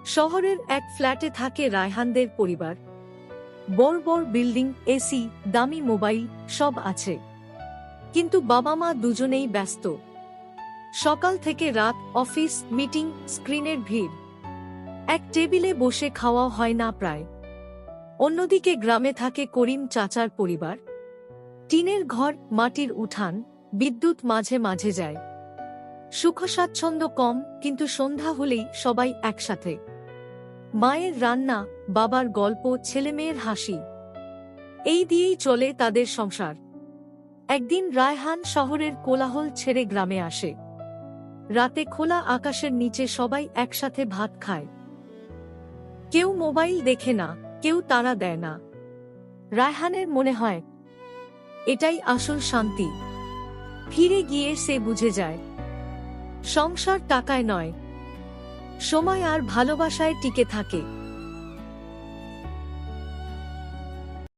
শহরের এক ফ্ল্যাটে থাকে রায়হানদের পরিবার। বড় বড় বিল্ডিং, এসি, দামি মোবাইল সব আছে, কিন্তু বাবা মা দুজনেই ব্যস্ত। সকাল থেকে রাত অফিস, মিটিং, স্ক্রিনের ভিড়। এক টেবিলে বসে খাওয়া হয় না প্রায়। অন্যদিকে গ্রামে থাকে করিম চাচার পরিবার। টিনের ঘর, মাটির উঠান, বিদ্যুৎ মাঝে মাঝে যায়। সুখস্বাচ্ছন্দ্য কম, কিন্তু সন্ধ্যা হলেই সবাই একসাথে। মায়ের রান্না, বাবার গল্প, ছেলেমেয়ের হাসি, এই দিয়েই চলে তাদের সংসার। একদিন রায়হান শহরের কোলাহল ছেড়ে গ্রামে আসে। রাতে খোলা আকাশের নিচে সবাই একসাথে ভাত খায়। কেউ মোবাইল দেখে না, কেউ তাড়া দেয় না। রায়হানের মনে হয় এটাই আসল শান্তি। ফিরে গিয়ে সে বুঝে যায়, সংসার টাকায় নয়, সময় আর ভালোবাসায় টিকে থাকে।